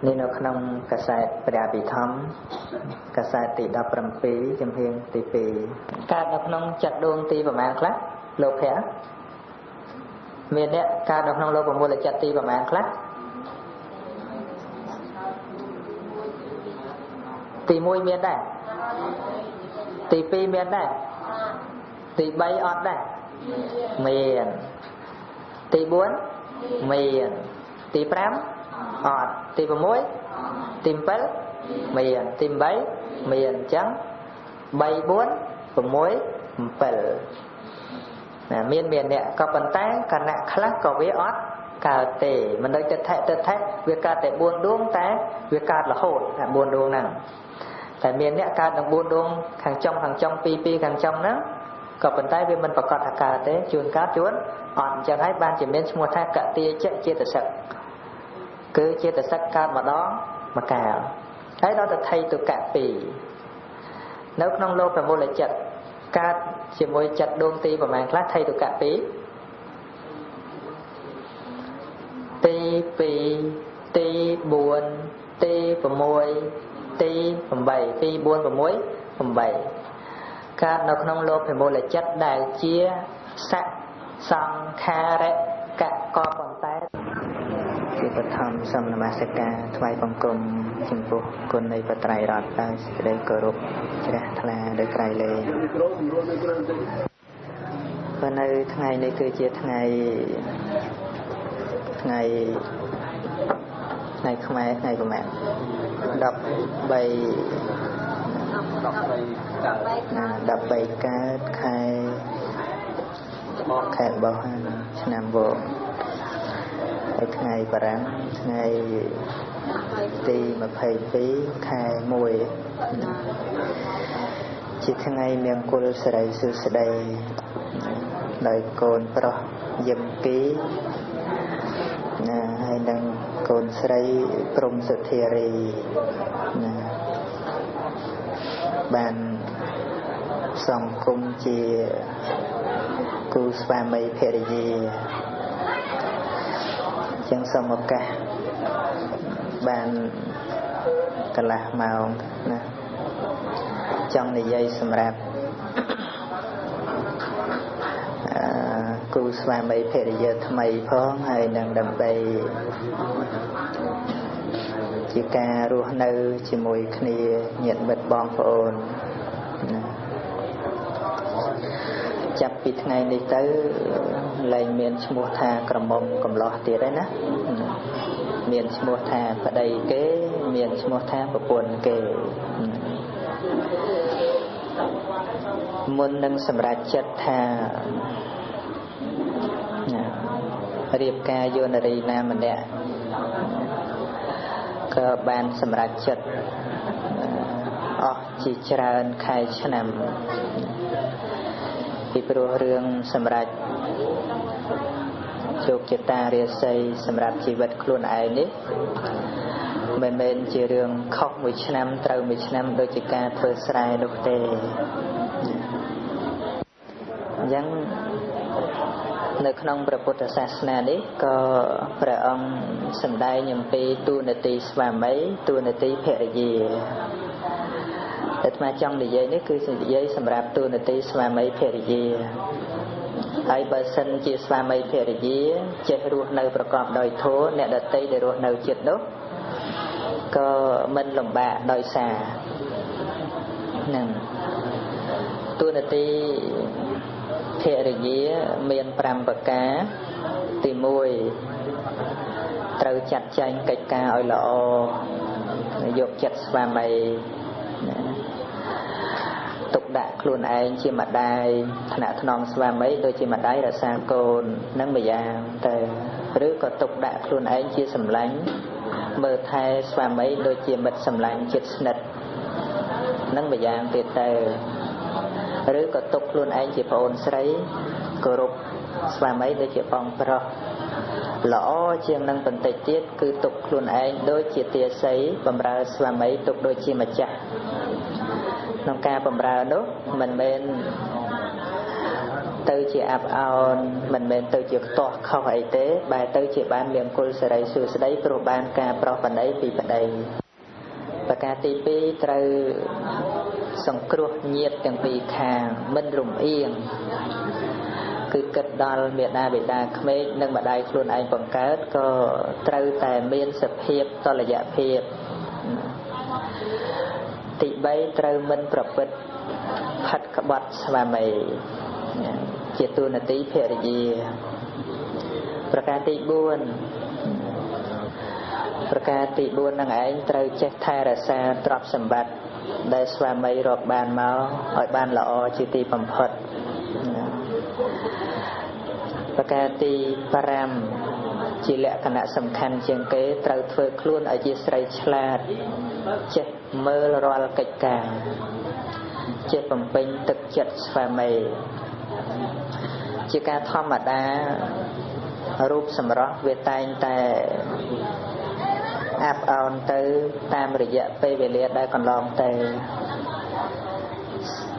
នេះនៅក្នុងកាសែតព្រះអភិធម្មកាសែតទី17ចំហៀងទី2កើតនៅក្នុងចិត្តដួងទីប្រមាណខ្លះលោកភ័ក្រមានអ្នកកើតនៅក្នុងលោកប្រមូលចិត្តទីប្រមាណខ្លះទី1មានដែរទី2មានដែរទី3អត់ដែរមានទី4មានទី5អត់ទី6ទី7មានទី8មានអញ្ចឹង3 4 6 7មានអ្នកក៏ប៉ុន្តែគណៈខ្លះក៏វាអត់កើតទេមិនដូចទៅថែវាកើតតែ4ដួងតែវាកើតរហូតតែ4ដួងហ្នឹងតែមានអ្នកកើតនឹង4ដួងខាងចុង2 ខាងចុងហ្នឹងក៏ប៉ុន្តែវាមិនប្រកាសថាកើតទេជួនកើតជួនអត់អញ្ចឹងហើយបានជាមានឈ្មោះថាកតិយចេតសិកគឺចេតសិកកើតម្ដងម្កាលហើយដល់ទៅថៃទុកៈ2នៅក្នុងលោកប្រមូលចិត្តកើតជាមួយចិត្តដួងទីប្រមាណខ្លះថៃទុកៈ2ទី2ទី4ទី6ទី8ទី4 6 8កើតនៅក្នុងលោកប្រមូលចិត្តដែលជាសសង្ខារកៈក៏ប៉ុន្តែជាបឋមសំនមស្ការថ្វាយបង្គំចំពោះគុណនៃបត្រៃរតន៍ដោយសេចក្តីគោរពជ្រះថ្លាដោយក្រៃលែងព្រោះនៅថ្ងៃនេះគឺជាថ្ងៃខ្មែរថ្ងៃប្រមាណ13កើតខែបោះឆ្នាំវកហើយថ្ងៃបារាំងថ្ងៃទី22ខែ1ជាថ្ងៃមង្គលសិរីសួស្តីដោយកូនប្រុសយឹមគីហើយនឹងកូនស្រីព្រំសុធារីបានសង្គមជាគូស្វាមីភរិយាចឹងសូមឱកាសបានកន្លះម៉ោងណាចង់និយាយសម្រាប់គូស្វាមីភរិយាថ្មីផងហើយនឹងដើម្បីជាការរស់នៅជាមួយគ្នាញាតិមិត្តបងប្អូនណាចាប់ពីថ្ងៃនេះទៅលែងមានឈ្មោះថាក្រមុំកំឡោះទៀតហើយណាមានឈ្មោះថាប្តីគេមានឈ្មោះថាប្រពន្ធគេមុននឹងសម្រេចចិត្តថារៀបការយន្តរីណាម្នាក់ក៏បានសម្រេចចិត្តអស់ជាច្រើនខែឆ្នាំពីព្រោះរឿងសម្រាប់ជោគជតារាសីសម្រាប់ជីវិតខ្លួនឯងនេះមិនមែនជារឿងខុសមួយឆ្នាំត្រូវមួយឆ្នាំដូចជាការធ្វើស្រែនោះទេអញ្ចឹងនៅក្នុងព្រះពុទ្ធសាសនានេះក៏ព្រះអង្គសម្ដែងអំពីទូនាទីស្វាមីទូនាទីភរិយាតែអាត្មាចង់និយាយនេះគឺនិយាយសម្រាប់ទូនាទីស្វាមីភរិយាហើយបើសិនជាស្វាមីភរិយាចេះរស់នៅប្រកបដោយធម៌អ្នកដទៃដែលរស់នៅជិតនោះក៏មិនលំបាកដោយសារនឹងទូនាទីភរិយាមាន5ប្រការទី1ត្រូវចាត់ចែងកិច្ចការឲ្យល្អយកចិត្តស្វាមីទុកដាក់ខ្លួនឯងជាម្ដាយថ្នាក់ថ្នមស្វាមីដូចជាម្ដាយរក្សាកូននឹងម្យ៉ាងទៅឬក៏ទុកដាក់ខ្លួនឯងជាសម្លាញ់មើលថែស្វាមីដូចជាមិត្តសម្លាញ់ជិតស្និទ្ធនឹងម្យ៉ាងទៀតទៅឬក៏ទុកខ្លួនឯងជាប្អូនស្រីគោរពស្វាមីដូចជាបងប្រុសល្អជាងនឹងបន្តិចទៀតគឺទុកខ្លួនឯងដូចជាទាស័យបម្រើស្វាមីទុកដូចជាម្ចាស់ក្នុងការបម្រើនោះមិនមែន ទៅជាអាប់អោនមិនមែនទៅជាខ្ទាស់ខុសអីទេបែរទៅជាបានមង្គលសិរីសួស្តីព្រោះបានការប្រោសប្តីពីប្តីប្រការទី2ត្រូវសង្គ្រោះញាតិទាំងពីរខាងមិនរំអៀងគឺគិតដល់មេដាបេដាក្មេកនិងម្ដាយខ្លួនឯងបង្កើតក៏ត្រូវតែមានសភាពតលយៈភាពទី3ត្រូវមិនប្រព្រឹត្តផិតក្បត់ស្វាមីជាទូនាទីភរិយាប្រការទី4នឹងឯងត្រូវចេះថែរក្សាទ្រព្យសម្បត្តិដែលស្វាមីរកបានមកឲ្យបានល្អជាទីបំផុតប្រការទី5ជាលក្ខណៈសំខាន់ជាងគេត្រូវធ្វើខ្លួនឲ្យជាស្រីឆ្លាតចេះមើលរាល់កិច្ចការចេះបំពេញទឹកចិត្តស្វាមីជាការធម្មតារូបសម្រស់វាតែងតែអាប់អោនទៅតាមរយៈពេលវេលាដែលកន្លងទៅ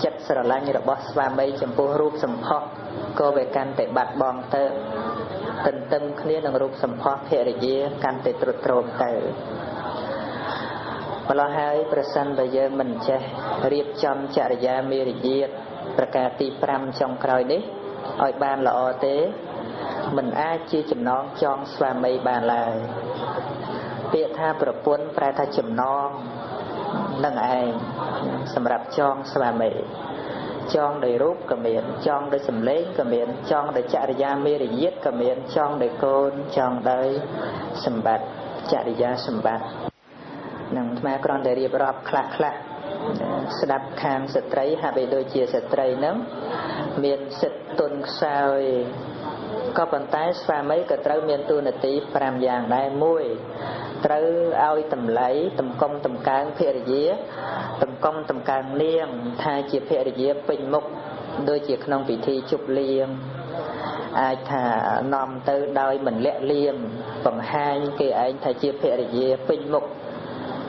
ចិត្តស្រឡាញ់របស់ស្វាមីចំពោះរូបសម្ផស្សក៏វាកាន់តែបាត់បង់ទៅទន្ទឹមគ្នានឹងរូបសម្ផស្សភរិយាកាន់តែទ្រុឌទ្រោមទៅម្ល៉េះហើយប្រសិនបើយើងមិនចេះរៀបចំចរិយាមេរយាទប្រការទី5ចុងក្រោយនេះឲ្យបានល្អទេមិនអាចជាចំណងចងស្វាមីបានឡើយពាក្យថាប្រពន្ធប្រែថាចំណងនឹងឯងសម្រាប់ចងស្វាមីចងដោយរូបក៏មានចងដោយសម្លេងក៏មានចងដោយចរិយាមេរយាទក៏មានចងដោយកូនចងដោយសម្បត្តិចរិយាសម្បត្តិនឹងអាត្មាគ្រាន់តែរៀបរាប់ខ្លះស្ដាប់ខាងស្ត្រីហាក់បីដូចជាស្ត្រីនឹងមានសិទ្ធិទុនខ្សោយក៏ប៉ុន្តែស្វាមីក៏ត្រូវមានតួនាទី5យ៉ាងដែរ1ត្រូវឲ្យតម្លៃតម្កុំតម្កើងភរិយាតម្កុំតម្កើងនាងថាជាភរិយាពេញមុខដូចជាក្នុងពិធីជប់លៀងអាចថានាំទៅដោយមិនលាក់លៀមបង្ហាញគេឯងថាជាភរិយាពេញមុខ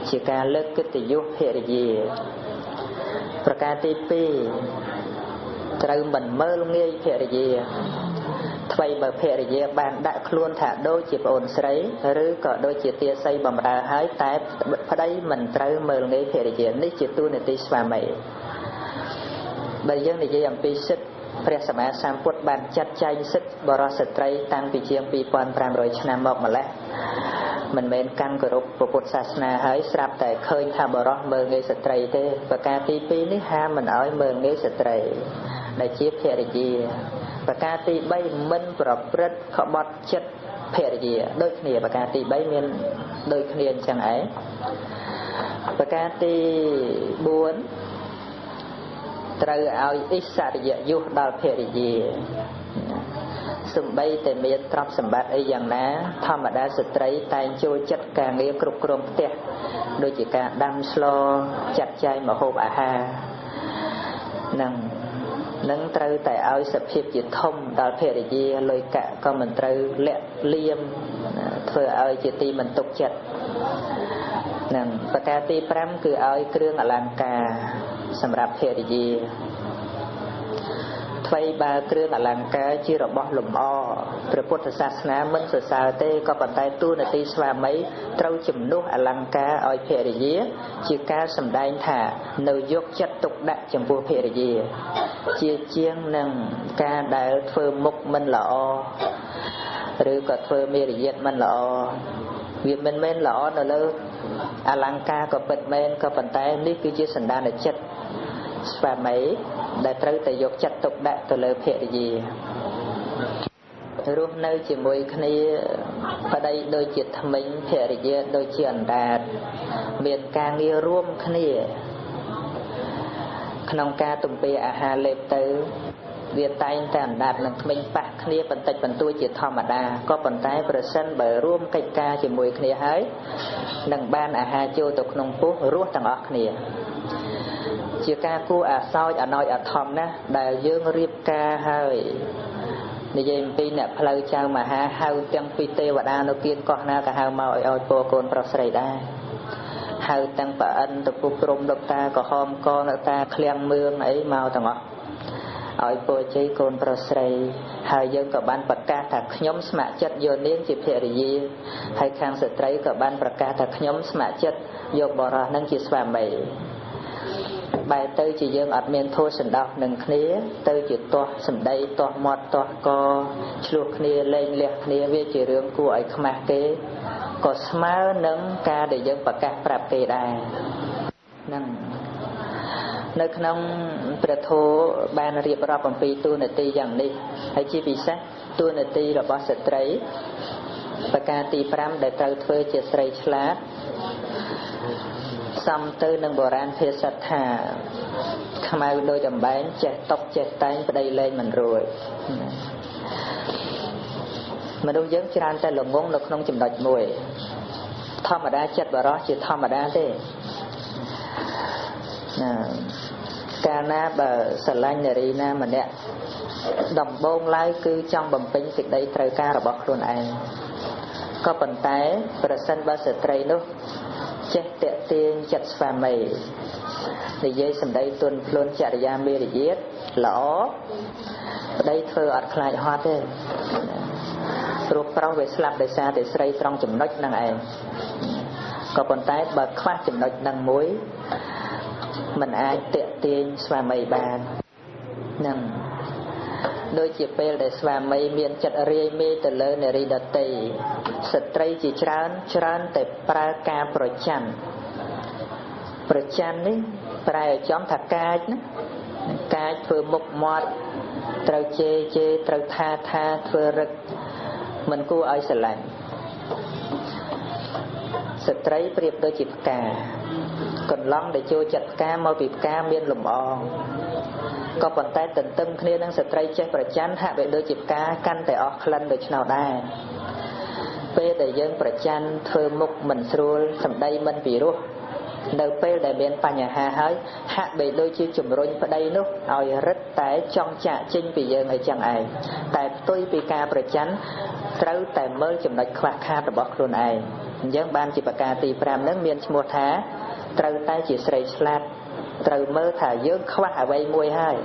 ជាការលើកកិត្តិយសភរិយាប្រការទី2ត្រូវមិនមើលងាយភរិយាថ្មីបើភរិយាបានដាក់ខ្លួនថាដូចជាប្អូនស្រីឬក៏ដូចជាទាស័យបំរើហើយតែប្តីមិនត្រូវមើលងាយភរិយានេះជាតួនាទីស្វាមីបើយើងនិយាយអំពីសិទ្ធិព្រះសម្មាសម្ពុទ្ធបានចាត់ចែងសិទ្ធិបរិសុទ្ធស្ត្រីតាំងពីជាង2500ឆ្នាំមកម្ល៉េះមិនមែនកាន់គោរពពុទ្ធសាសនាហើយស្រាប់តែឃើញថាបរិសុទ្ធមើលងាយស្ត្រីទេប្រការទី2នេះហាមមិនឲ្យមើលងាយស្ត្រីដែលជាភរិយាប្រការទី3មិនប្រព្រឹត្តក្បត់ចិត្តភរិយាដូចគ្នាប្រការទី3មានដូចគ្នាអញ្ចឹងឯងប្រការទី4ត្រូវឲ្យអិស្សរិយយសដល់ភរិយាសំបីតែមានទ្រព្យសម្បត្តិអីយ៉ាងណាធម្មតាស្ត្រីតែងចូលចិត្តការងារគ្រប់គ្រងផ្ទះដូចជាការដាំស្លចាត់ចែងម្ហូបអាហារនឹងត្រូវតែឲ្យសភាពជាធំដល់ភរិយាលុយកាក់ក៏មិនត្រូវលាក់លៀមធ្វើឲ្យជាទីមិនទុកចិត្តនឹងប្រការទី5គឺឲ្យគ្រឿងអលង្ការសម្រាប់ភរិយាថ្មីបើគ្រឿងអលង្ការជារបស់លម្អព្រះពុទ្ធសាសនាមិនសរសើរទេក៏ប៉ុន្តែតួនាទីស្វាមីត្រូវជំនួសអលង្ការឲ្យភរិយាជាការសម្ដែងថានៅយកចិត្តទុកដាក់ចំពោះភរិយាជាជាងនឹងការដែលធ្វើមុខមិនល្អឬក៏ធ្វើមេរយាទមិនល្អវាមិនមែនល្អនៅលើអលង្ការក៏ពិតមែនក៏ប៉ុន្តែនេះគឺជាសន្តានចិត្តស្វាមីដែលត្រូវតែយកចិត្តទុកដាក់ទៅលើភរិយារស់នៅជាមួយគ្នាប្តីដូចជាថ្មិញភរិយាដូចជាអណ្ដាតមានការងាររួមគ្នាក្នុងការទំពាអាហារលេបទៅវាតែងតែអណ្ដាតនឹងថ្មិញប៉ះគ្នាបន្តិចបន្តួចជាធម្មតាក៏ប៉ុន្តែប្រសិនបើរួមកិច្ចការជាមួយគ្នាហើយនឹងបានអាហារចូលទៅក្នុងពោះរស់ទាំងអស់គ្នាជាការគួរអាសោចអណោចអធមណាស់ដែលយើងរៀបការហើយនិយាយអំពីអ្នកផ្លូវចៅមហាហៅទាំងពីទេវតានៅគៀនកោះណាក៏ហៅមកឲ្យពរកូនប្រុសស្រីដែរហៅទាំងប្រអិនទៅពុះព្រំលោកតាក្រហមកអ្នកតាឃ្លាំងមឿងអីមកទាំងអស់ ឲ្យពរជ័យកូនប្រុសស្រីហើយយើងក៏បានប្រកាសថាខ្ញុំស្ម័គ្រចិត្តយកនាងជាភរិយាហើយខាងស្ត្រីក៏បានប្រកាសថាខ្ញុំស្ម័គ្រចិត្តយកបរិសុទ្ធនឹងជាស្វាមីបែរទៅជាយើងអត់មានធូរសណ្ដោសនឹងគ្នាទៅជាទាស់សម្ដីទាស់មាត់ទាស់កឆ្លោះគ្នាលែងលះគ្នាវាជារឿងគួរឲ្យខ្មាស់គេក៏ស្មើនឹងការដែលយើងប្រកាសប្រាប់គេដែរហ្នឹងនៅក្នុងព្រះធម៌បានរៀបរាប់អំពីតួនាទីយ៉ាងនេះហើយជាពិសេសតួនាទីរបស់ស្ត្រីប្រការទី5ដែលត្រូវធ្វើជាស្រីឆ្លាតសំទៅនឹងបុរាណភាសាថាខ្មៅដោយអំបែងចេះຕົកចេះតែងប្តីលែងមិនរួចមនុស្សយើងច្រើនតែល្ងងនៅក្នុងចំណុចមួយធម្មតាចិត្តបរោះជាធម្មតាទេកាលណាបើស្រឡាញ់នារីណាម្នាក់ដំបូងឡើយគឺចង់បំពេញសេចក្តីត្រូវការរបស់ខ្លួនឯងក៏ប៉ុន្តែប្រសិនបើស្ត្រីនោះចេះតាក់ទាញចិត្តស្វាមីនិយាយសម្ដីទន់ភ្លន់ចរិយាមេរយាទល្អប្តីធ្វើអត់ខ្លាចហត់ទេព្រោះប្រុសវាស្លាប់ដោយសារតែស្រីត្រង់ចំណុចហ្នឹងឯងក៏ប៉ុន្តែបើខ្វះចំណុចហ្នឹងមួយมันអាចតាក់ទាញស្វាមីបានហ្នឹងដូចជាពេលដែលស្វាមីមានចិត្តរាយមេទៅលើនារីដទៃស្ត្រីជាច្រើនតែប្រើការប្រច័ណ្ឌនេះប្រែឲ្យចំថាកាចណាកាចធ្វើមុខមាត់ត្រូវជេរត្រូវថាធ្វើរឹកមិនគួរឲ្យស្រឡាញ់ស្ត្រីប្រៀបដូចជាផ្កាកន្លងដែលចូលចិត្តផ្កាមកពីផ្កាមានលំអងក៏ប៉ុន្តែទន្ទឹមគ្នានឹងស្ត្រីចេះប្រច័ណ្ឌហាក់បីដូចជាផ្កាកាន់តែអស់ក្លិនដូច្នោះដែរពេលដែលយើងប្រច័ណ្ឌធ្វើមុខមិនស្រួលសម្ដីមិនពីរោះនៅពេលដែលមានបញ្ហាហើយហាក់បីដូចជាជំរុញប្តីនោះឲ្យរឹតតែចង់ចាកចេញពីយើងអីចឹងឯងតែផ្ទុយពីការប្រច័ណ្ឌត្រូវតែមើលចំណុចខ្វះខាតរបស់ខ្លួនឯងអញ្ចឹងបានជាប្រការទី5ហ្នឹងមានឈ្មោះថាត្រូវតែជាស្រីឆ្លាតត្រូវមើលថាយើងខ្វះអ្វីមួយហើយ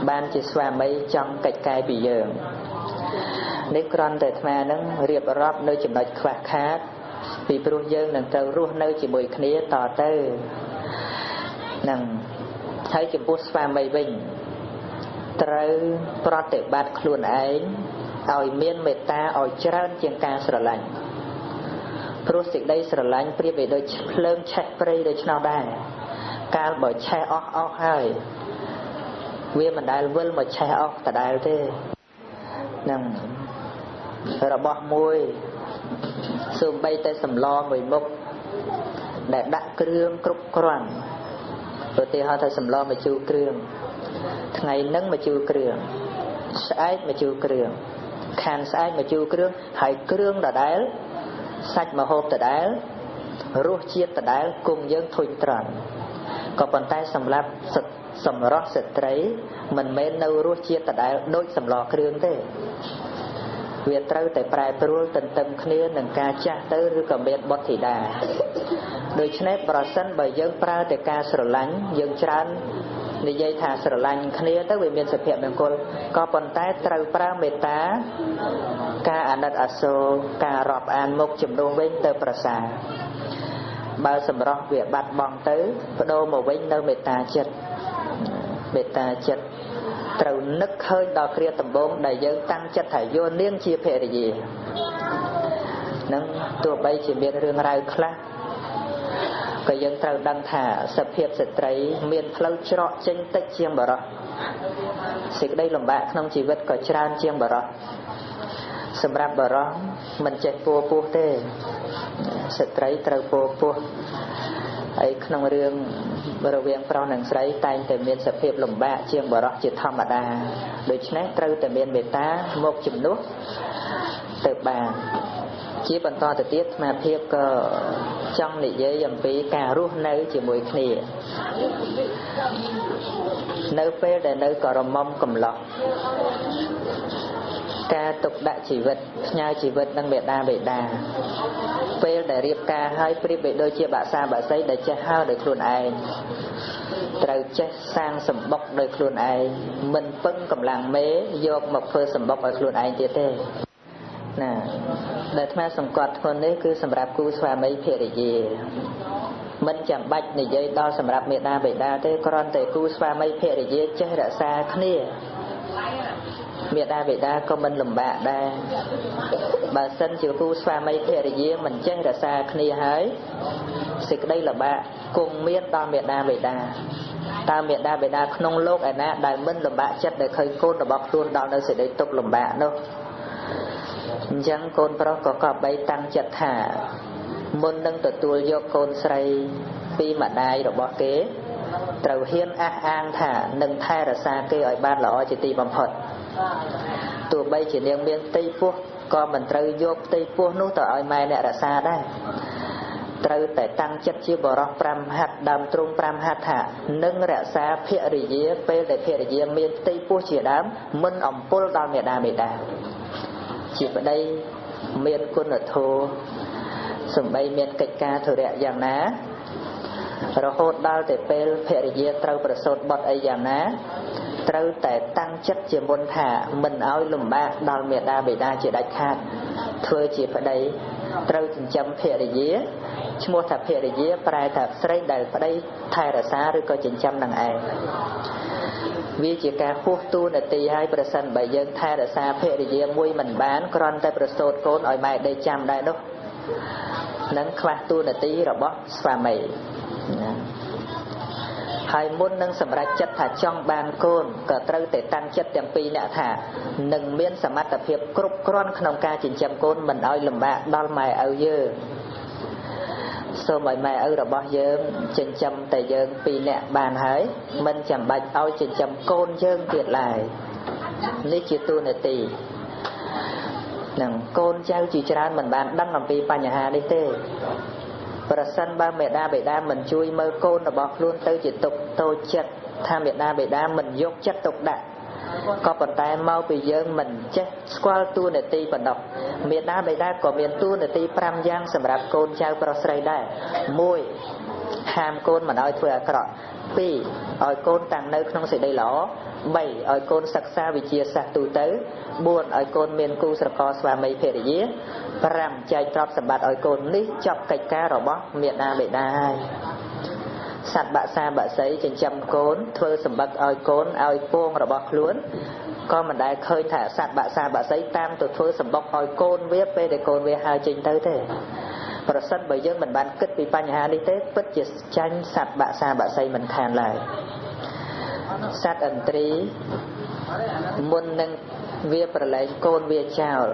បានជាស្វាមីចង់កិច្ចកាយពីយើងនេះគ្រាន់តែអាត្មានឹងរៀបរាប់នៅចំណុចខ្វះខាតពីព្រោះយើងនឹងត្រូវរស់នៅជាមួយគ្នាតទៅនឹងហើយចំពោះស្វាមីវិញត្រូវប្រតិបត្តិខ្លួនឯងឲ្យមានមេត្តាឲ្យច្រើនជាងការស្រឡាញ់ព្រោះសេចក្តីស្រឡាញ់ប្រៀបដូចភ្លើងឆេះព្រៃដូច្នោះដែរកាលបើឆេះអស់ហើយវាមិនដែលវិលមកឆេះអស់ដដែលទេនឹងរបស់មួយសូម្បីតែសម្លមួយមុខដែលដាក់គ្រឿងគ្រប់គ្រាន់ឧទាហរណ៍ថាសម្លម្ជូរគ្រឿងថ្ងៃហ្នឹងម្ជូរគ្រឿងស្អែកម្ជូរគ្រឿងខានស្អែកម្ជូរគ្រឿងហើយគ្រឿងដដែលសាច់ម្ហូបដដែលរសជាតិដដែលគង់យើងធុញត្រង់ក៏ប៉ុន្តែសម្រាប់សម្រស់ស្ត្រីមិនមែននៅរសជាតិដដែលដូចសម្លគ្រឿងទេវាត្រូវតែប្រែប្រួលទន្ទឹមគ្នានឹងការចាស់ទៅឬក៏មានបុត្រធីតាដូច្នេះប្រសិនបើយើងប្រើតែការស្រឡាញ់យើងច្រើននិយាយថាស្រឡាញ់គ្នាទៅវាមានសុភមង្គលក៏ប៉ុន្តែត្រូវប្រើមេត្តាការអាណិតអាសូរការរាប់អានមុខជំនួសវិញទៅប្រសើរបើសម្រស់វាបាត់បង់ទៅបដូរមកវិញនៅមេត្តាចិត្តត្រូវនឹកឃើញដល់គ្រាដំបូងដែលយើងតាំងចិត្តថាយកនាងជាភរិយានឹងទោះបីជាមានរឿងរ៉ាវខ្លះក៏យើងត្រូវដឹងថាសភាពស្ត្រីមានផ្លូវច្រកចេញតិចជាងបរិសុទ្ធសេចក្តីលំបាកក្នុងជីវិតក៏ច្រើនជាងបរិសុទ្ធសម្រាប់បរិសុទ្ធមិនចេះពោះទេស្ត្រីត្រូវពោះហើយក្នុងរឿងរវាងប្រុសនិងស្រីតែងតែមានសភាពលំបាកជាងបរិសុទ្ធជាធម្មតាដូច្នេះត្រូវតែមានមេត្តាមកជំនួសទៅបានជាបន្តទៅទៀតអាត្មាភាពក៏ចង់និយាយអំពីការរស់នៅជាមួយគ្នានៅពេលដែលនៅក្រមុំកំឡោះការទុកដាក់ជីវិតផ្ញើជីវិតនឹងមេដាបេដាពេលដែលរៀបការហើយប្រៀបបីដូចជាបាក់សាបាក់សីដែលចេះហើដោយខ្លួនឯង ត្រូវចេះសាងសម្បុកដោយខ្លួនឯងមិនពឹងកម្លាំងមេយកមកធ្វើសម្បុកឲ្យខ្លួនឯងទៀតទេណាដែលអាត្មាសង្កត់ខ្លួននេះគឺសម្រាប់គូស្វាមីភរិយាមិនចាំបាច់និយាយដល់សម្រាប់មេដាបេដាទេគ្រាន់តែគូស្វាមីភរិយាចេះរក្សាគ្នាមេដាបេដាក៏មិនលំបាកដែរបើសិនជាគូស្វាមីភរិយាមិនចេះរក្សាគ្នាហើយសេចក្តីលំបាកគង់មានដល់មេដាបេដាតើមេដាបេដាក្នុងលោកឯណាដែលមិនលំបាកចិត្តដែលឃើញកូនរបស់ខ្លួនដល់នៅសេចក្តីទុក្ខលំបាកនោះអញ្ចឹងកូនប្រុសក៏គប្បីតាំងចិត្តថាមុននឹងទទួលយកកូនស្រីពីម្ដាយរបស់គេត្រូវហ៊ានអះអាងថានឹងថែរក្សាគេឲ្យបានល្អជាទីបំផុតទោះបីជានាងមានផ្ទៃពោះក៏មិនត្រូវយកផ្ទៃពោះនោះទៅឲ្យម៉ែអ្នករក្សាដែរត្រូវតែតាំងចិត្តជាបរិសុទ្ធ5ហត្ថដើមទ្រង់5ហត្ថថានឹងរក្សាភរិយាពេលដែលភរិយាមានផ្ទៃពោះជាដើមមិនអំពុលដល់មេដាបេដាជាប្តីមានគុណធម៌សំបីមានកិច្ចការធុរៈយ៉ាងណារហូតដល់តែពេលភរិយាត្រូវប្រសូតបុត្រអីយ៉ាងណាត្រូវតែតាំងចិត្តជាមុនថាមិនឲ្យលំបាកដល់មេដាបេដាជាដាច់ខាតធ្វើជាប្តីត្រូវចិញ្ចឹមភរិយាឈ្មោះថាភរិយាប្រែថាស្រីដែលប្តីថែរក្សាឬក៏ចិញ្ចឹមនឹងឯងវាជាការហួសទូនាទីឲ្យប្រសិនបើយើងថែរក្សាភរិយាមួយមិនបានគ្រាន់តែប្រសូតកូនឲ្យម៉ែដេកចាំដែរនោះនឹងខ្វះទូនាទីរបស់ស្វាមីហើយមុននឹងសម្រេចចិត្តថាចង់បានកូនក៏ត្រូវតែតាំងចិត្តទាំងពីរអ្នកថានឹងមានសមត្ថភាពគ្រប់គ្រាន់ក្នុងការចិញ្ចឹមកូនមិនឲ្យលំបាកដល់ម៉ែឪយើងសូមឲ្យម៉ែឪរបស់យើងចិញ្ចឹមតែយើង2នាក់បានហើយមិនចាំបាច់ឲ្យចិញ្ចឹមកូនយើងទៀតឡើយនេះជាទូនាទីនឹងកូនចៅជាច្រើនមិនបានដឹងអំពីបញ្ហានេះទេប្រសិនបើមេដាបេដាមិនជួយមើលកូនរបស់ខ្លួនទៅជាទុកតូចចិត្តថាមេដាបេដាមិនយកចិត្តទុកដាក់ក៏ប៉ុន្តែមកពីយើងមិនចេះស្គាល់តួនាទីបណ្ដោះមេដាបេដាក៏មានតួនាទី5យ៉ាងសម្រាប់កូនចៅប្រុសស្រីដែរ1ហាមកូនមិនឲ្យធ្វើអាក្រក់2ឲ្យកូនតាំងនៅក្នុងសេចក្តីល្អ3ឲ្យកូនសិក្សាវិជ្ជាសាស្ត្រទូទៅ4ឲ្យកូនមានគូស្រករស្វាមីភរិយា5ចែកទ្រព្យសម្បត្តិឲ្យកូននេះចប់កិច្ចការរបស់មាតាបិតាហើយសត្វបាក់សាបាក់សីចិញ្ចឹមកូនធ្វើសម្បត្តិឲ្យកូនឲ្យពងរបស់ខ្លួនក៏មិនដែលឃើញថាសត្វបាក់សាបាក់សីតាមទៅធ្វើសម្បុកឲ្យកូនវាពេលដែលកូនវាហើរចេញទៅទេប្រសិនបើយើងមិនបានគិតពីបញ្ហានេះទេពិតជាចាញ់សត្វបាក់សាបាក់សីមិនខានឡើយសត្វឥន្ទ្រីមុននឹងវាប្រឡែងកូនវាចោល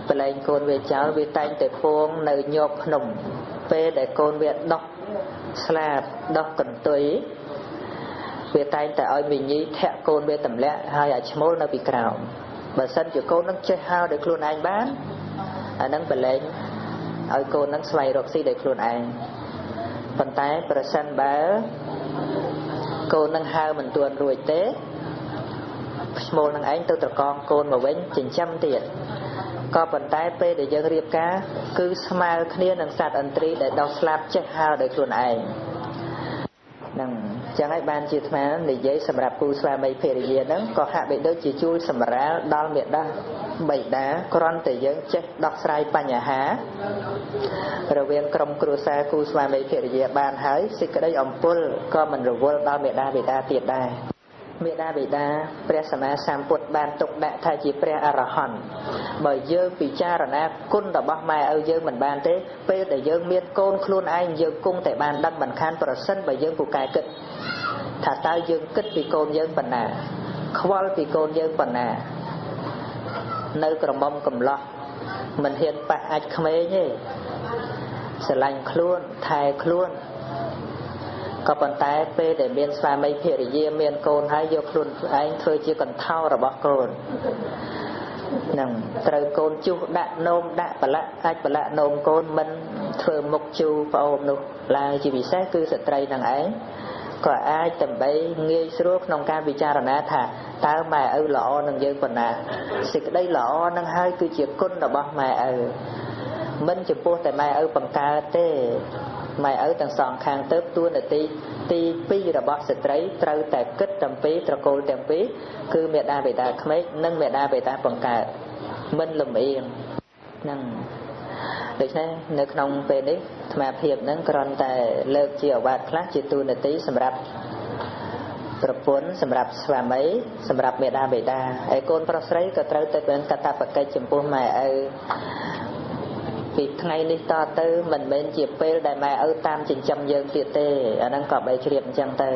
ប្រឡែងកូនវាចោលវាតែងតែពងនៅញោកភ្នំពេលដែលកូនវាដោះស្លាបដោះកន្ទុយវាតែងតែឲ្យមីញីធាក់កូនវាទម្លាក់ហើយឲ្យឈ្មោលនៅពីក្រោមបើសិនជាកូននឹងចេះហើរដោយខ្លួនឯងបានអានឹងប្រឡែងឲ្យកូននឹងស្វែងរកស៊ីដោយខ្លួនឯងប៉ុន្តែប្រសិនបើកូននឹងហើរមិនទាន់រួចទេឈ្មោលនឹងឯងទៅត្រកងកូនមកវិញចិញ្ចឹមទៀតក៏ប៉ុន្តែពេលដែលយើងរៀបការគឺស្មើគ្នានឹងសត្វឥន្ទ្រីដែលដោះស្លាប់ចេះហើរដោយខ្លួនឯងហ្នឹងចឹងហើយបានជាអាត្មានិយាយសម្រាប់គូស្វាមីភរិយាហ្នឹងក៏ហាក់បីដូចជាជួយសម្រាលដល់មេដាបិតាគ្រាន់តែយើងចេះដោះស្រាយបញ្ហារវាងក្រុមគ្រួសារគូស្វាមីភរិយាបានហើយសេចក្តីអំពុលក៏មិនរវល់ដល់មេដាបិតាទៀតដែរមេដាបិតាព្រះសម្មាសម្ពុទ្ធបានទុកដាក់ថាជាព្រះអរហន្តបើយើងពិចារណាគុណរបស់ម៉ែឪយើងមិនបានទេពេលដែលយើងមានកូនខ្លួនឯងយើងគង់តែបានដឹងមិនខានប្រសិនបើយើងពូកែគិតថាតើយើងគិតពីកូនយើងប៉ុណ្ណាខ្វល់ពីកូនយើងប៉ុណ្ណានៅក្រមុំកំឡោះមិនហ៊ានប៉ះអាចក្មេងទេស្រឡាញ់ខ្លួនថែខ្លួនក៏ប៉ុន្តែពេលដែលមានស្វាមីភរិយាមានកូនហើយយកខ្លួនឯងធ្វើជាកន្ធោរបស់កូននឹងត្រូវកូនជុះដាក់នោមដាក់ប្រឡាក់អាចប្រឡាក់នោមកូនមិនធ្វើមុខជូរប្អូននោះឡើយជាពិសេសគឺស្ត្រីនឹងឯងក៏អាចដើម្បីងាយស្រួលក្នុងការពិចារណាថាតើម៉ែឪល្អនឹងយើងប៉ុណ្ណាសេចក្តីល្អនឹងហើយគឺជាគុណរបស់ម៉ែឪមិនចំពោះតែម៉ែឪបង្កើតទេ ម៉ែឪទាំងសងខាងទៅទួនាទីទី2របស់ស្ត្រីត្រូវតែគិតទាំងពីរត្រកូលទាំងពីរគឺមេដាបេដាក្មេកនិងមេដាបេដាបង្កើតមិនលំអៀងហ្នឹងដូច្នេះនៅក្នុងពេលនេះអាត្មាភាពហ្នឹងគ្រាន់តែលើកជាឱវាទខ្លះជាទូនាទីសម្រាប់ប្រពន្ធសម្រាប់ស្វាមីសម្រាប់មេដាបេដាហើយកូនប្រុសស្រីក៏ត្រូវតែមានកាតព្វកិច្ចចំពោះម៉ែឪពីថ្ងៃនេះតទៅមិនមែនជាពេលដែលម៉ែឪតាមចិញ្ចឹមយើងទៀតទេអាហ្នឹងក៏បីជ្រាបអញ្ចឹងទៅ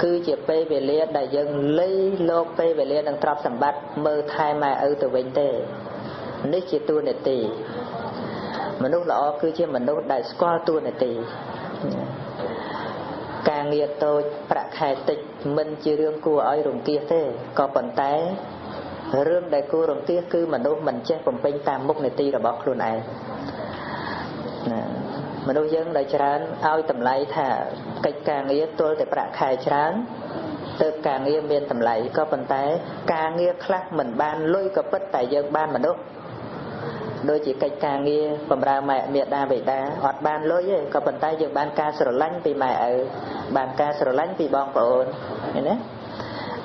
គឺជាពេលវេលាដែលយើងលៃលោកពេលវេលានឹងទ្រព្យសម្បត្តិមើលថែម៉ែឪទៅវិញទេនេះជាតួនាទីមនុស្សល្អគឺជាមនុស្សដែលស្គាល់តួនាទីការងារតូចប្រាក់ខែតិចមិនជារឿងគួរឲ្យរង្គៀសទេក៏ប៉ុន្តែរឿងដែលគួររង្គៀសគឺមនុស្សមិនចេះបំពេញតាមមុខនីតិរបស់ខ្លួនឯងមនុស្សយើងដែលច្រើនឲ្យតម្លៃថាកិច្ចការងារទល់តែប្រាក់ខែច្រើនទើបការងារមានតម្លៃក៏ប៉ុន្តែការងារខ្លះមិនបានលុយក៏ពិតតែយើងបានមនុស្សដូចជាកិច្ចការងារបម្រើម៉ែមាតាបិតាអត់បានលុយទេក៏ប៉ុន្តែយើងបានការស្រឡាញ់ពីម៉ែឪបានការស្រឡាញ់ពីបងប្អូនឃើញទេ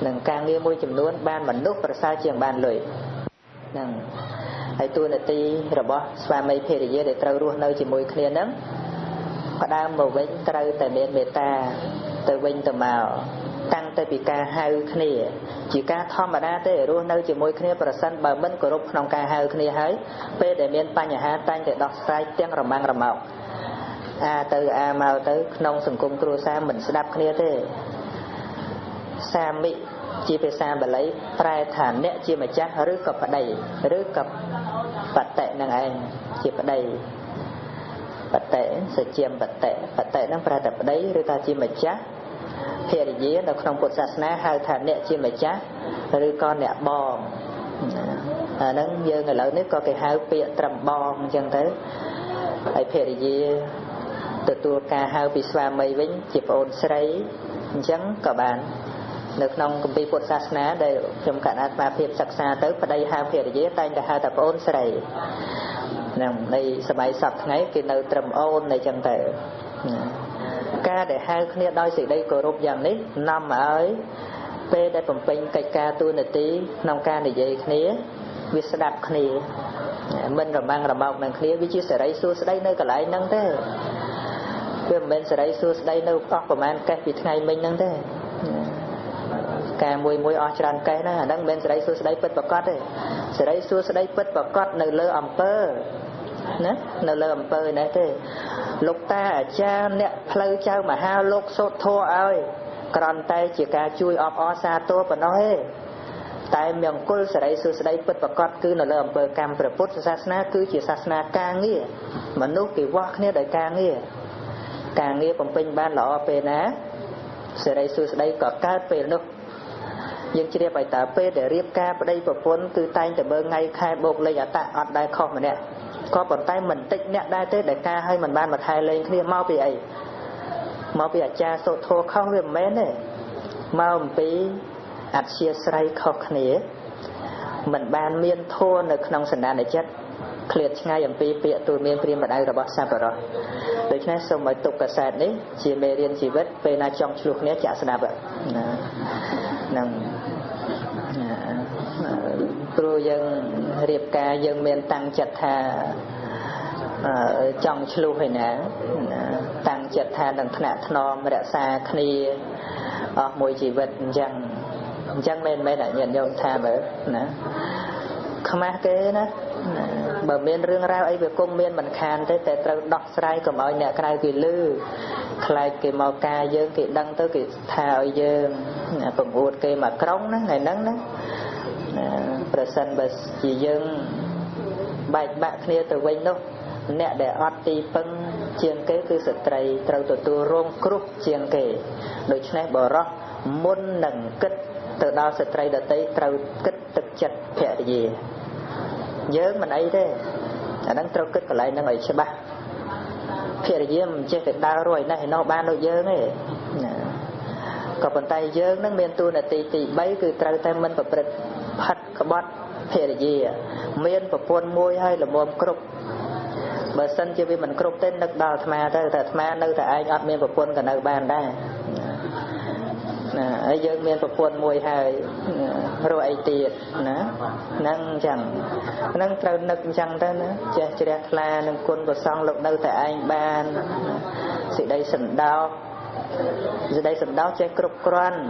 នឹងការងារមួយចំនួនបានមនុស្សប្រសើរជាងបានលុយហ្នឹងហើយតួនាទីរបស់ស្វាមីភរិយាដែលត្រូវរស់នៅជាមួយគ្នាហ្នឹងផ្ដើមមកវិញត្រូវតែមានមេត្តាទៅវិញទៅមកតាំងតែពីការហៅគ្នាជាការធម្មតាទេរស់នៅជាមួយគ្នាប្រសិនបើមិនគោរពក្នុងការហៅគ្នាហើយពេលដែលមានបញ្ហាតែងតែដោះស្រាយទាំងរម៉ាំងរម៉ោកអាទៅអាមកទៅក្នុងសង្គមគ្រួសារមិនស្ដាប់គ្នាទេសាមិជាភាសាបាលីប្រែថាអ្នកជាម្ចាស់ឬក៏ប្តីឬក៏បតិនឹងឯងជាប្តីបតិសជាមបតិនឹងប្រែថាប្តីឬថាជាម្ចាស់ភរិយានៅក្នុងពុទ្ធសាសនាហៅថាអ្នកជាម្ចាស់ឬក៏អ្នកបងអាហ្នឹងយើងឥឡូវនេះក៏គេហៅពាក្យត្រឹមបងអញ្ចឹងទៅហើយភរិយាទទួលការហៅពីស្វាមីវិញជាប្អូនស្រីអញ្ចឹងក៏បាននៅក្នុងគម្ពីរពុទ្ធសាសនាដែលខ្ញុំកណ្ដាលអាត្មាភាពសិក្សាទៅប្តីហៅភរិយាតែងតែហៅថាប្អូនស្រីហ្នឹងในសម័យសពថ្ងៃគេនៅត្រឹមអូនអញ្ចឹងទៅការដែលហៅគ្នាដោយសេចក្តីគោរពយ៉ាងនេះនាំមកឲ្យពេលដែលបំពេញកិច្ចការទូនាទីក្នុងការនិយាយគ្នាវាស្ដាប់គ្នាមិនរម៉ាំងរម៉ោកនឹងគ្នាវាជាសេរីសួស្តីនៅកន្លែងហ្នឹងទេវាមិនមែនសេរីសួស្តីនៅអស់ប្រហែលកេះពីថ្ងៃមិញហ្នឹងទេការមួយអស់ច្រើនកេះណាអាហ្នឹងមិនមែនសេរីសួស្តីពិតប្រាកដទេសេរីសួស្តីពិតប្រាកដនៅលើអំពើណានៅលើអំពើនេះទេលោកតាអាចារ្យអ្នកផ្លូវចៅមហាលោកសូត្រធម៌ឲ្យគ្រាន់តែជាការជួយអបអរសាទរប៉ុណ្ណោះទេតែមង្គលសេរីសួស្តីពិតប្រាកដគឺនៅលើអំពើកម្មព្រះពុទ្ធសាសនាគឺជាសាសនាការងារមនុស្សគេវាស់គ្នាដោយការងារបំពេញបានល្អពេលណាសេរីសួស្តីក៏កើតពេលនោះយើងជ្រាបឲ្យតើពេលដែលរៀបការប្តីប្រពន្ធគឺតែងតែមើលថ្ងៃខែបូកលេខអត្តអត់ដែរខុសម្នាក់ក៏ប៉ុន្តែមិនតិចអ្នកដែរទេដែលការឲ្យមិនបានមកថែលេងគ្នាមកពីអីមកពីអាចារ្យសូត្រធម៌ខុសវាមិនមែនទេមកអំពីអធ្យាស្រ័យខុសគ្នាមិនបានមានធម៌នៅក្នុងសន្តានចិត្តឃ្លាតឆ្ងាយអំពីពាក្យទូលមានព្រាមម្ដៅរបស់សប្បុរសដូច្នេះសូមឲ្យទុកកាសែតនេះជាមេរៀនជីវិតពេលណាចង់ឆ្លោះគ្នាចាក់ស្ដាប់ណានឹងព្រោះយើងរៀបការយើងមានតាំងចិត្តថាចង់ឆ្លោះឯណាតាំងចិត្តថានឹងថ្នាក់ថ្នមរក្សាគ្នាអស់មួយជីវិតអញ្ចឹងមែនអញ្ញាតញោមថាមើលណាខ្មាស់គេណាបើមានរឿងរ៉ាវអីវាគង់មានមិនខានទេតែត្រូវដោះស្រាយកុំឲ្យអ្នកក្រៅគេលឺខ្លាចគេមកការយើងគេដឹងទៅគេថាឲ្យយើងបង្អួតគេមកក្រុងណាថ្ងៃហ្នឹងណាប្រសិនបើជាយើងបែកបាក់គ្នាទៅវិញនោះអ្នកដែលអត់ទីពឹងជាងគេគឺស្ត្រីត្រូវទទួលរងគ្រោះជាងគេដូច្នេះបរិសុទ្ធមុននឹងគិតទៅដល់ស្ត្រីដទៃត្រូវគិតទឹកចិត្តភរិយាយើងមិនអីទេអាហ្នឹងត្រូវគិតកន្លែងហ្នឹងឲ្យច្បាស់ភរិយាមិនចេះតែដើររួយនេះឯនោះបានដូចយើងទេក៏ប៉ុន្តែយើងនឹងមានតួនាទីទី3គឺត្រូវតែមិនប្រព្រឹត្តផិតក្បត់ភរិយាមានប្រពន្ធមួយហើយល្មមគ្រប់ បើសិនជាវាមិនគ្រប់ទេនឹកដល់អាត្មាទៅតែអាត្មានៅតែឯងអត់មានប្រពន្ធក៏នៅបានដែរណាហើយយើងមានប្រពន្ធមួយហើយរកអីទៀតណាហ្នឹងអញ្ចឹងហ្នឹងត្រូវនឹកអញ្ចឹងទៅណាចេះជ្រះថ្លានឹងគុណប្រសងលោកនៅតែឯងបានសេចក្តីសន្តោសចេះគ្រប់គ្រាន់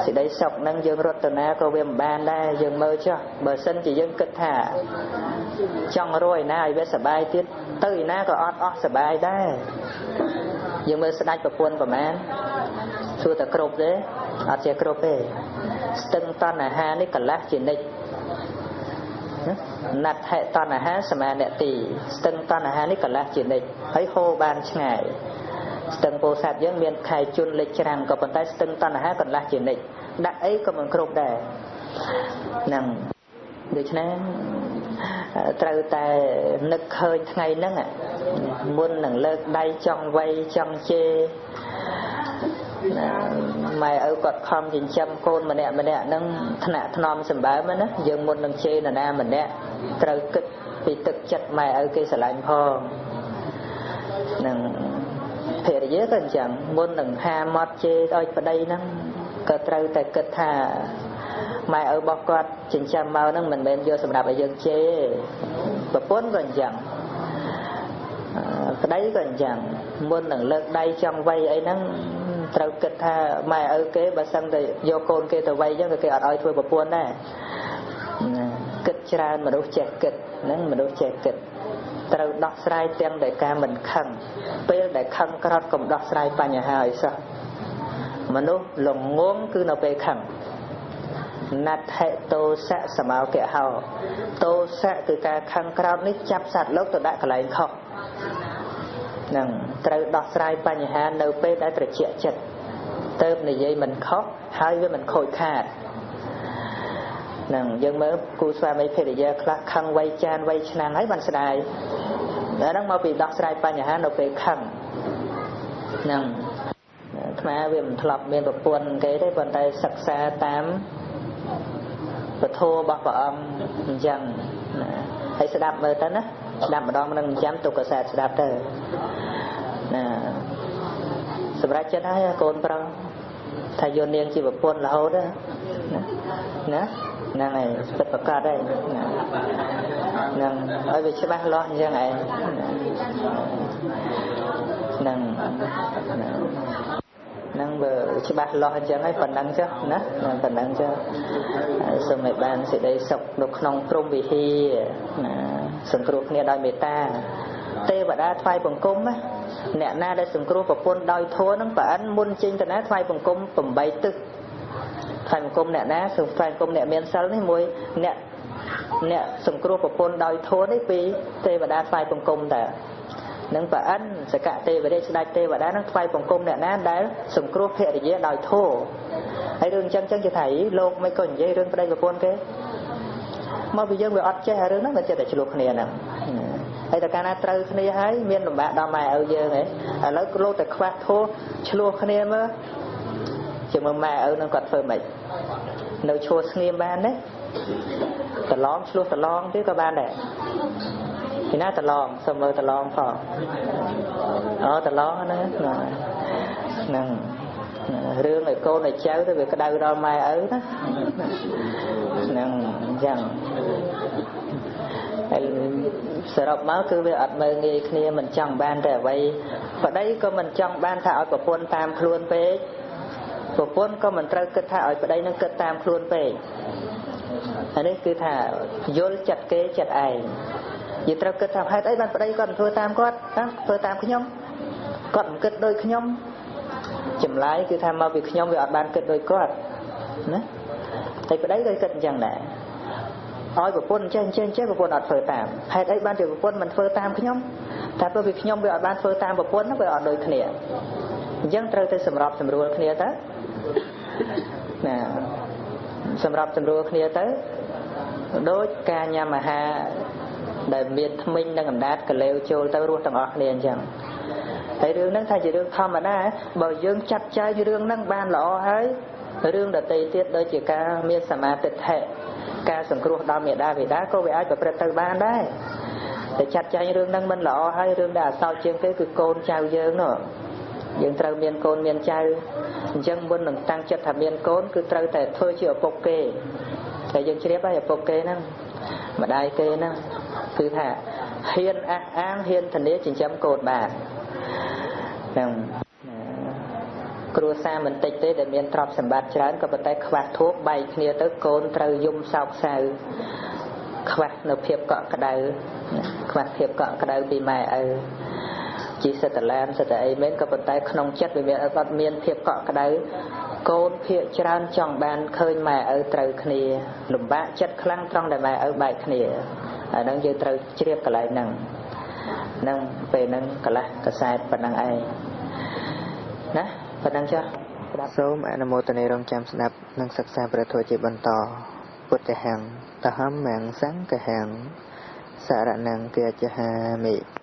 សេចក្តីសុខហ្នឹងយើងរត់ទៅណាក៏វាមិនបានដែរយើងមើលចុះបើសិនជាយើងគិតថាចង់រកឯណាឲ្យវាសប្បាយទៀតទៅឯណាក៏អត់អស់សប្បាយដែរយើងមើលស្ដេចប្រពន្ធប្រមាណសួរតែគ្រប់ទេអត់ចេះគ្រប់ទេស្ទឹងតណ្ហានេះកន្លះជានិច្ចណដ្ឋិតណ្ហាសមានតិស្ទឹងតណ្ហានេះកន្លះជានិច្ចហើយហូរបានឆ្ងាយស្ទឹងពោធិ៍សាត់យើងមានខែជន់លិចច្រាំងក៏ប៉ុន្តែស្ទឹងតណ្ហាកន្លះជានិច្ចដាក់អីក៏មិនគ្រប់ដែរហ្នឹងដូច្នេះត្រូវតែនឹកឃើញថ្ងៃហ្នឹងមុននឹងលើកដៃចង់វាយចង់ជេរម៉ែឪគាត់ខំចិញ្ចឹមកូនម្នាក់ហ្នឹងថ្នាក់ថ្នមសម្បើមណាយើងមុននឹងជេរនរណាម្នាក់ត្រូវគិតពីទឹកចិត្តម៉ែឪគេស្រឡាញ់ផងនឹងភរិយាក៏អញ្ចឹងមុននឹងហាមាត់ជេរឲ្យប្តីហ្នឹងក៏ត្រូវតែគិតថាម៉ែឪរបស់គាត់ចិញ្ចឹមមកហ្នឹងមិនមែនយកសម្រាប់ឲ្យយើងជេរប្រពន្ធក៏អញ្ចឹងប្តីក៏អញ្ចឹងមុននឹងលើកដៃចង់វាយអីហ្នឹងត្រូវគិតថាម៉ែឪគេបើសិនតែយកកូនគេទៅវាយអញ្ចឹងគេអត់ឲ្យធ្វើប្រពន្ធដែរគិតច្រើនមនុស្សចេះគិតហ្នឹងមនុស្សចេះគិតត្រូវដោះស្រាយទាំងដែលការមិនខឹងពេលដែលខឹងក្រោតកុំដោះស្រាយបញ្ហាឲ្យសោះមនុស្សល្ងងគឺនៅពេលខឹងណដ្ឋិតោសៈសមោកៈហោតោសៈគឺការខឹងក្រោតនេះចាប់សត្វលោកទៅដាក់កន្លែងខុសនឹងត្រូវដោះស្រាយបញ្ហានៅពេលដែលត្រជាក់ចិត្តទៅនិយាយមិនខុសហើយវាមិនខូចខាតនឹងយើងមើលគូស្វាមីភរិយាខ្លះខឹងវៃចានវៃឆ្នាំងហើយបានស្ដាយតែហ្នឹងមកពីដោះស្រាយបញ្ហានៅពេលខឹងនឹងអាត្មាវាមិនធ្លាប់មានប្រពន្ធគេទេប៉ុន្តែសិក្សាតាមពធរបស់ព្រះអង្គអញ្ចឹងហើយស្ដាប់មើលទៅណាស្ដាប់ម្ដងនឹងចាំទុកកសែតស្ដាប់ទៅណាសម្រាប់ចិត្តហើយកូនប្រុសថាយកនាងជាប្រពន្ធរហូតណាហ្នឹងហើយពិតប្រកបហើយហ្នឹងឲ្យវាច្បាស់លាស់អញ្ចឹងឯងហ្នឹងបើច្បាស់លាស់អញ្ចឹងហើយប៉ុណ្ណឹងចុះណាប៉ុណ្ណឹងចុះសូមឲ្យបានសេចក្តីសុខនៅក្នុងព្រំវិហារណាសង្គ្រោះគ្នាដោយមេត្តាទេវតាថ្វាយបង្គំណាអ្នកណាដែលសង្គ្រោះប្រពន្ធដោយធម៌ហ្នឹងប្រអិនមុនចេញទៅណាថ្វាយបង្គំ8ទឹកថ្វាយបង្គំអ្នកណាថ្វាយបង្គំអ្នកមានសិលនេះមួយអ្នកសង្គ្រោះប្រពន្ធដោយធម៌នេះពីទេវតាថ្វាយបង្គំតើនឹងប្រអិនសកទេវរាជស្ដេចទេវតានឹងថ្វាយបង្គំអ្នកណាដែលសង្គ្រោះភរិយាដោយធម៌ហើយរឿងចឹងជាថាលោកមិនក៏និយាយរឿងប្តីប្រពន្ធគេមកពីយើងវាអត់ចេះរឿងហ្នឹងវាចេះតែឆ្លោះគ្នាហ្នឹងហើយតែកាលណាត្រូវគ្នាហើយមានលំបាកដល់ម៉ែឪយើងហ៎ឥឡូវលោកតែខ្វះធម៌ឆ្លោះគ្នាមើលជាមួយម៉ែឪនឹងគាត់ធ្វើម៉េចនៅឈួរស្ងៀមបានទេតឡងឆ្លោះតឡងទៀតក៏បានដែរពីណាតឡងសុំមើលតឡងផងអូតឡងហ្នឹងហ្នឹងរឿងឲ្យកូនឲ្យចៅទៅវាក្តៅដល់ម៉ែឪណាហ្នឹងអញ្ចឹងហើយសរុបមកគឺវាអត់មើលងាយគ្នាមិនចង់បានតែអ្វីប្តីក៏មិនចង់បានថាឲ្យប្រពន្ធតាមខ្លួនពេកប្រពន្ធក៏មិនត្រូវគិតថាឲ្យប្តីនឹងគិតតាមខ្លួនពេកហើយនេះគឺថាយល់ចិត្តគេចិត្តឯងយើងត្រូវគិតថាហេតុអីបានប្តីគាត់ធ្វើតាមគាត់ធ្វើតាមខ្ញុំគាត់មិនគិតដូចខ្ញុំចម្លើយគឺថាមកពីខ្ញុំវាអត់បានគិតដូចគាត់ណាតែប្តីក៏គិតអញ្ចឹងដែរឲ្យប្រពន្ធចេះប្រពន្ធអត់ធ្វើតាមហេតុអីបានជាប្រពន្ធមិនធ្វើតាមខ្ញុំតែព្រោះពីខ្ញុំវាអត់បានធ្វើតាមប្រពន្ធវាអត់ដូចគ្នាអញ្ចឹងត្រូវតែសម្របសម្រួលគ្នាទៅណាសម្របសម្រួលគ្នាទៅដូចការញ៉ាំអាហារដែលមានធ្មេញនិងអណ្ដាតកលេវចូលទៅរស់ទាំងអស់គ្នាអញ្ចឹងហើយរឿងហ្នឹងថាជារឿងធម្មតាបើយើងចាត់ចែងរឿងហ្នឹងបានល្អហើយរឿងដទៃទៀតដូចជាការមានសមាទិដ្ឋិការសង្គ្រោះដល់មេដាបេដាក៏វាអាចប្រព្រឹត្តទៅបានដែរ តែចាត់ចែងរឿងហ្នឹងមិនល្អហើយរឿងដែលអសោចជាងគេគឺកូនចៅយើងនោះយើងត្រូវមានកូនមានចៅអញ្ចឹងមុននឹងតាំងចិត្តថាមានកូនគឺត្រូវតែធ្វើជាឪពុកគេតែយើងជ្រាបហើយឪពុកគេហ្នឹងម្ដាយគេហ្នឹងគឺថាហ៊ានអះអាងហ៊ានធានាចិញ្ចឹមកូនបានហ្នឹងគ្រួសារមិនតិចទេដែលមានទ្រព្យសម្បត្តិច្រើនក៏ប៉ុន្តែខ្វះធូបបែកគ្នាទៅកូនត្រូវយំសោកសៅខ្វះនៅភាពកក់ក្ដៅខ្វះភាពកក់ក្ដៅពីម៉ែឪជីសិតឡានសិតអីមែនក៏ប៉ុន្តែក្នុងចិត្តវាអត់មានភាពកក់ក្ដៅកូនភាកច្រើនចង់បានឃើញម៉ែឪត្រូវគ្នាលំបាកចិត្តខ្លាំងត្រង់ដែលម៉ែឪបែកគ្នាអាហ្នឹងយើងត្រូវជ្រាបកន្លែងហ្នឹងហ្នឹងពេលហ្នឹងកន្លះកសែតប៉ុណ្ណឹងឯងណាប៉ុណ្ណឹងចុះសូមអនុមោទនារងចាំស្ដាប់និងសិក្សាព្រះធម៌ជាបន្តពុទ្ធហੰតហម្មំសង្ឃហੰសារណង្គាចហាមិ